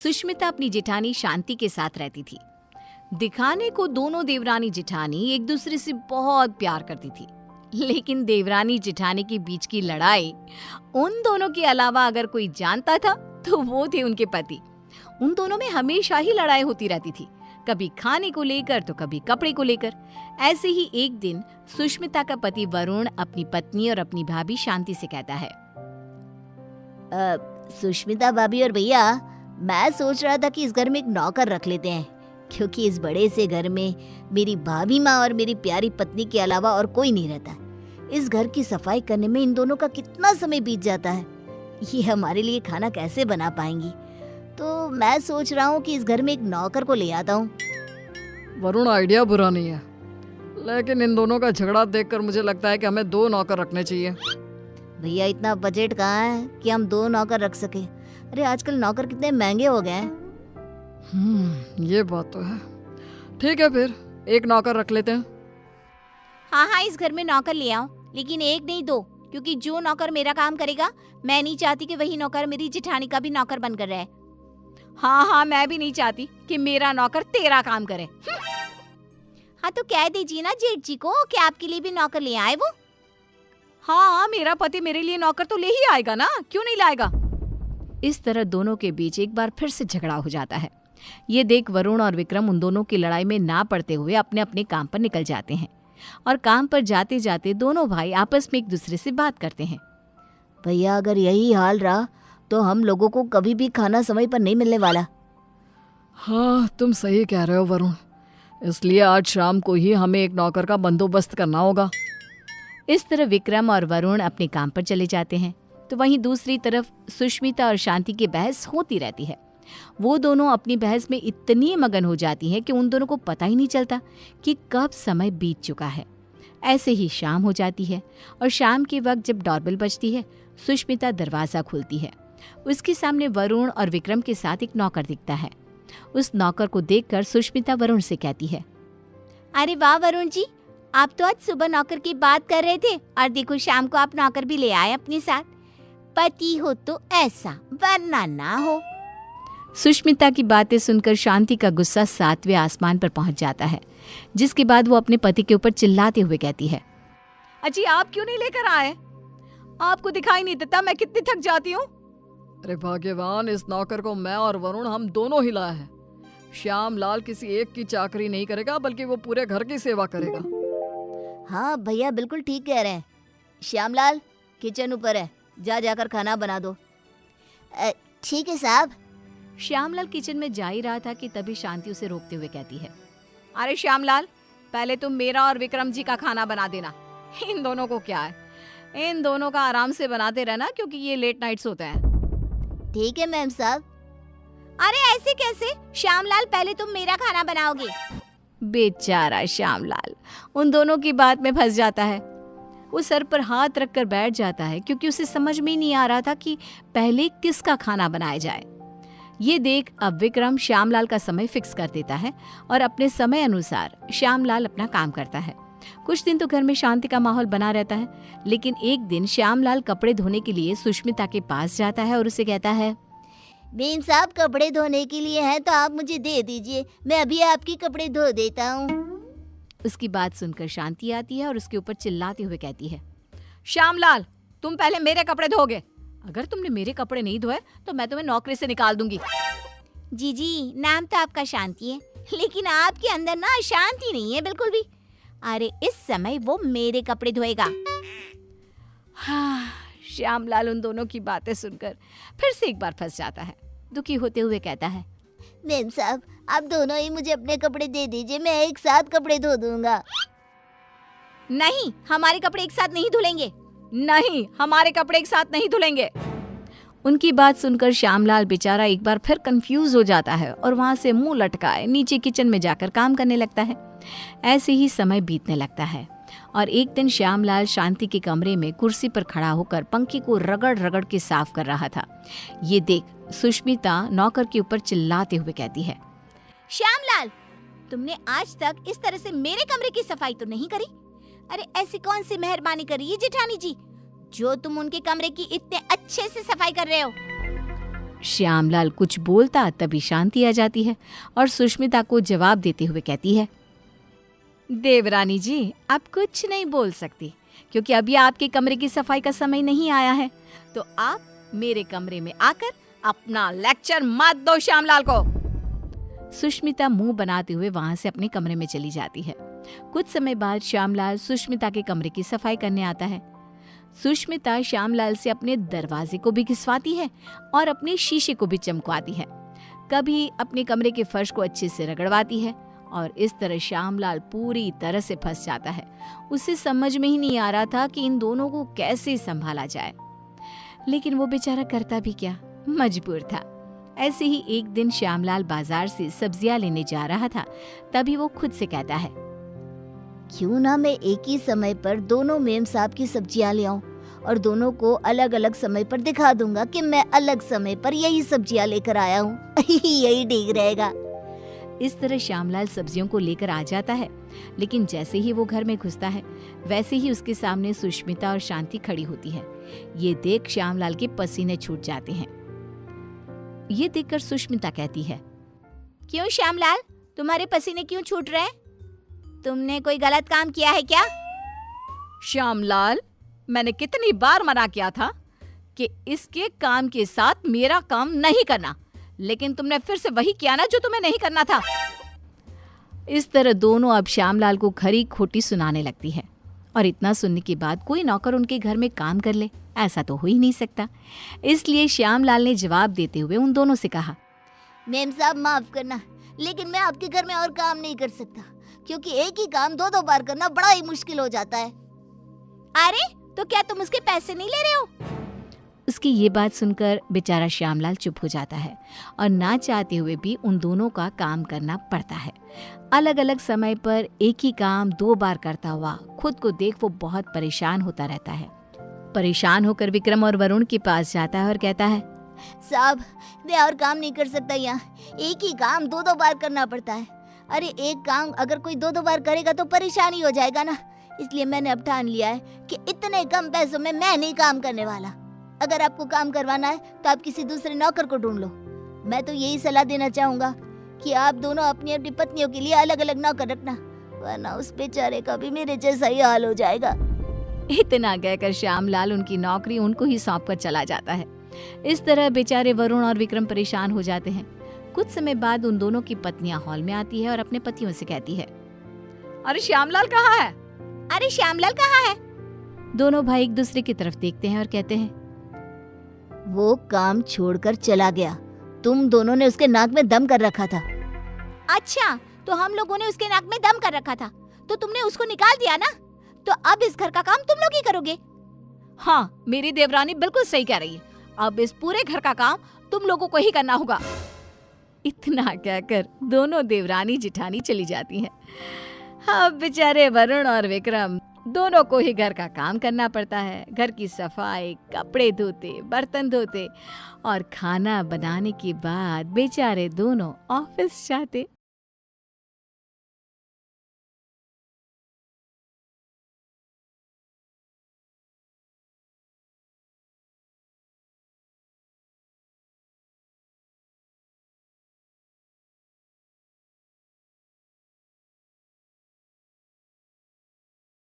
सुष्मिता अपनी जेठानी शांति के साथ रहती थी। दिखाने को दोनों देवरानी जेठानी एक दूसरे से बहुत प्यार करती थी, लेकिन देवरानी जेठानी के बीच की लड़ाई उन दोनों के अलावा अगर कोई जानता था तो वो थे उनके पति। उन दोनों में हमेशा ही लड़ाई होती रहती थी, कभी खाने को लेकर तो कभी कपड़े को लेकर। ऐसे ही एक दिन सुष्मिता का पति वरुण अपनी पत्नी और अपनी भाभी शांति से कहता है, सुष्मिता भाभी और भैया, मैं सोच रहा था कि इस घर में एक नौकर रख लेते हैं, क्योंकि इस बड़े से घर में मेरी भाभी माँ और मेरी प्यारी पत्नी के अलावा और कोई नहीं रहता। इस घर की सफाई करने में इन दोनों का कितना समय बीत जाता है, ये हमारे लिए खाना कैसे बना पाएंगी। तो मैं सोच रहा हूँ कि इस घर में एक नौकर को ले आता हूँ। वरुण, आइडिया बुरा नहीं है, लेकिन इन दोनों का झगड़ा देखकर मुझे लगता है कि हमें 2 नौकर रखने चाहिए। भैया, इतना बजट कहाँ है कि हम 2 नौकर रख सके। अरे आजकल नौकर कितने महंगे हो गए हैं। ये बात तो है। ठीक है, फिर 1 नौकर रख लेते हैं। हाँ, इस घर में नौकर ले आओ, लेकिन 1 नहीं 2, क्योंकि जो नौकर मेरा काम करेगा, मैं नहीं चाहती कि वही नौकर मेरी जेठानी का भी नौकर बनकर रहे। हाँ, मैं भी नहीं चाहती कि मेरा नौकर तेरा काम करे। हाँ, तो कह दीजिए ना जेठ जी को कि आपके लिए भी नौकर ले आए वो। हाँ, मेरा पति मेरे लिए नौकर तो ले ही आएगा ना, क्यों नहीं लाएगा। इस तरह दोनों के बीच एक बार फिर से झगड़ा हो जाता है। ये देख वरुण और विक्रम उन दोनों की लड़ाई में ना पड़ते हुए अपने अपने काम पर निकल जाते हैं, और काम पर जाते जाते दोनों भाई आपस में एक दूसरे से बात करते हैं। भैया, अगर यही हाल रहा तो हम लोगों को कभी भी खाना समय पर नहीं मिलने वाला। हाँ, तुम सही कह रहे हो वरुण, इसलिए आज शाम को ही हमें एक नौकर का बंदोबस्त करना होगा। इस तरह विक्रम और वरुण अपने काम पर चले जाते हैं, तो वहीं दूसरी तरफ सुष्मिता और शांति की बहस होती रहती है। वो दोनों अपनी बहस में इतनी मगन हो जाती हैं कि उन दोनों को पता ही नहीं चलता कि कब समय बीत चुका है। ऐसे ही शाम हो जाती है, और शाम के वक्त जब डोरबेल बजती है, सुष्मिता दरवाज़ा खोलती है। उसके सामने वरुण और विक्रम के साथ एक नौकर दिखता है। उस नौकर को देखकर सुष्मिता वरुण से कहती है, अरे वाह वरुण जी, आप तो आज सुबह नौकर की बात कर रहे थे, और देखो शाम को आप नौकर भी ले आए अपने साथ। पति हो तो ऐसा, वरना ना हो। सुष्मिता की बातें सुनकर शांति का गुस्सा 7वें आसमान पर पहुंच जाता है, जिसके बाद वो अपने पति के ऊपर चिल्लाते हुए कहती है, अजी आप क्यों नहीं लेकर आए? आपको दिखाई नहीं देता मैं कितनी थक जाती हूँ? अरे भाग्यवान, इस नौकर को मैं और वरुण हम दोनों ही लाए हैं। श्याम लाल किसी एक की चाकरी नहीं करेगा, बल्कि वो पूरे घर की सेवा करेगा। हाँ भैया, बिल्कुल ठीक कह रहे हैं। श्यामलाल, किचन ऊपर है, जाकर खाना बना दो। ठीक है साहब। श्यामलाल किचन में जा ही रहा था कि तभी शांति उसे रोकते हुए कहती है, अरे श्यामलाल, पहले तुम मेरा और विक्रम जी का खाना बना देना। इन दोनों को क्या है, इन दोनों का आराम से बनाते रहना, क्योंकि ये लेट नाइट्स होते हैं। ठीक है मैम साहब। अरे ऐसे कैसे? श्यामलाल, पहले तुम मेरा खाना बनाओगे। बेचारा श्यामलाल उन दोनों की बात में फंस जाता है। वो सर पर हाथ रखकर बैठ जाता है, क्योंकि उसे समझ में ही नहीं आ रहा था कि पहले किसका खाना बनाया जाए। ये देख अब विक्रम श्यामलाल का समय फिक्स कर देता है, और अपने समय अनुसार श्यामलाल अपना काम करता है। कुछ दिन तो घर में शांति का माहौल बना रहता है, लेकिन एक दिन श्यामलाल कपड़े धोने के लिए सुष्मिता के पास जाता है और उसे कहता है, मेम साहब, कपड़े धोने के लिए हैं तो आप मुझे दे दीजिए, मैं अभी आपके कपड़े धो देता हूँ। उसकी बात सुनकर शांति आती है और उसके ऊपर चिल्लाते हुए कहती है, श्यामलाल, तुम पहले मेरे कपड़े धोगे। अगर तुमने मेरे कपड़े नहीं धोए तो मैं तुम्हें नौकरी से निकाल दूंगी। जी, नाम तो आपका शांति है, लेकिन आपके अंदर ना शांति नहीं है बिल्कुल भी। अरे इस समय वो मेरे कपड़े धोएगा। हाँ, श्यामलाल उन दोनों की बातें सुनकर फिर से एक बार फंस जाता है। दुखी होते हुए कहता है, मेम साहब, आप दोनों ही मुझे अपने कपड़े दे दीजिए, मैं एक साथ कपड़े धो दूंगा। नहीं, हमारे कपड़े एक साथ नहीं धुलेंगे। नहीं, हमारे कपड़े एक साथ नहीं धुलेंगे। उनकी बात सुनकर श्यामलाल बेचारा एक बार फिर कंफ्यूज हो जाता है, और वहां से मुंह लटकाए नीचे किचन में जाकर काम करने लगता है। ऐसे ही समय बीतने लगता है, और एक दिन श्यामलाल शांति के कमरे में कुर्सी पर खड़ा होकर पंखे को रगड़ रगड़ के साफ कर रहा था। ये देख सुष्मिता नौकर के ऊपर चिल्लाते हुए कहती है, श्यामलाल, तुमने आज तक इस तरह से मेरे कमरे की सफाई तो नहीं करी। अरे ऐसी कौन सी मेहरबानी करी है जेठानी जी, जो तुम उनके कमरे की इतने अच्छे से सफाई कर रहे हो। श्यामलाल कुछ बोलता तभी शांति आ जाती है और सुष्मिता को जवाब देते हुए कहती है, देवरानी जी, आप कुछ नहीं बोल सकती क्योंकि अभी आपके कमरे की सफाई का समय नहीं आया है, तो आप मेरे कमरे में आकर अपना लेक्चर मत दो श्यामलाल को। सुष्मिता मुंह बनाते हुए वहां से अपने कमरे में चली जाती है। कुछ समय बाद श्यामलाल सुष्मिता के कमरे की सफाई करने आता है। सुष्मिता श्यामलाल से अपने दरवाजे को भी घिसवाती है और अपने शीशे को भी चमकवाती है। कभी अपने कमरे के फर्श को अच्छे से रगड़वाती है और इस तरह श्यामलाल पूरी तरह से फंस जाता है। उसे समझ में ही नहीं आ रहा था कि इन दोनों को कैसे संभाला जाए, लेकिन वो बेचारा करता भी क्या, मजबूर था। ऐसे ही एक दिन श्यामलाल बाजार से सब्जियां लेने जा रहा था, तभी वो खुद से कहता है, क्यों ना मैं एक ही समय पर दोनों मेम साहब की सब्जियां ले आऊं और दोनों को अलग अलग समय पर दिखा दूंगा कि मैं अलग समय पर यही सब्जियां लेकर आया हूँ। यही ठीक रहेगा। इस तरह श्यामलाल सब्जियों को लेकर आ जाता है, लेकिन जैसे ही वो घर में घुसता है वैसे ही उसके सामने सुष्मिता और शांति खड़ी होती है। ये देख श्यामलाल के पसीने छूट जाते हैं। ये देखकर सुष्मिता कहती है, क्यों श्यामलाल, तुम्हारे पसीने क्यों छूट रहे हैं? तुमने कोई गलत काम किया है क्या? श्यामलाल, मैंने कितनी बार मना किया था कि इसके काम के साथ मेरा काम नहीं करना, लेकिन तुमने फिर से वही किया ना जो तुम्हें नहीं करना था। इस तरह दोनों अब श्यामलाल को खरी खोटी सुनाने लगती है और इतना सुनने के बाद कोई नौकर उनके घर में काम कर ले, ऐसा तो हो ही नहीं सकता। इसलिए श्यामलाल ने जवाब देते हुए उन दोनों से कहा, मेम साहब माफ करना, लेकिन मैं आपके घर में और काम नहीं कर सकता क्योंकि एक ही काम दो बार करना बड़ा ही मुश्किल हो जाता है। अरे तो क्या तुम उसके पैसे नहीं ले रहे हो? उसकी ये बात सुनकर बेचारा श्यामलाल चुप हो जाता है और ना चाहते हुए भी उन दोनों का काम करना पड़ता है। अलग अलग समय पर एक ही काम 2 बार करता हुआ खुद को देख वो बहुत परेशान होता रहता है। परेशान होकर विक्रम और वरुण के पास जाता है और कहता है, साहब मैं और काम नहीं कर सकता, यहाँ एक ही काम 2 बार करना पड़ता है। अरे एक काम अगर कोई 2 बार करेगा तो परेशानी हो जाएगा ना, इसलिए मैंने अब ठान लिया है कि इतने कम पैसों में मैं नहीं काम करने वाला। अगर आपको काम करवाना है तो आप किसी दूसरे नौकर को ढूंढ लो। मैं तो यही सलाह देना चाहूंगा कि आप दोनों अपनी अपनी पत्नियों के लिए अलग अलग नौकर रखना, वरना उस बेचारे का भी मेरे जैसा ही हाल हो जाएगा। इतना कहकर श्यामलाल उनकी नौकरी उनको ही सौंप कर चला जाता है। इस तरह बेचारे वरुण और विक्रम परेशान हो जाते हैं। कुछ समय बाद उन दोनों की पत्नियां हॉल में आती है और अपने पतियों से कहती है, अरे श्यामलाल कहाँ है? अरे श्यामलाल कहाँ है? दोनों भाई एक दूसरे की तरफ देखते हैं और कहते हैं, वो काम छोड़कर चला गया, तुम दोनों ने उसके नाक में दम कर रखा था। अच्छा, तो हम लोगों ने उसके नाक में दम कर रखा था तो तुमने उसको निकाल दिया ना, तो अब इस घर का काम तुम लोग ही करोगे। हाँ, मेरी देवरानी बिल्कुल सही कह रही है, अब इस पूरे घर का काम तुम लोगों को ही करना होगा। इतना कहकर दोनों देवरानी जिठानी चली जाती हैं। अब बेचारे वरुण और विक्रम दोनों को ही घर का काम करना पड़ता है। घर की सफाई, कपड़े धोते, बर्तन धोते और खाना बनाने के बाद बेचारे दोनों ऑफिस जाते।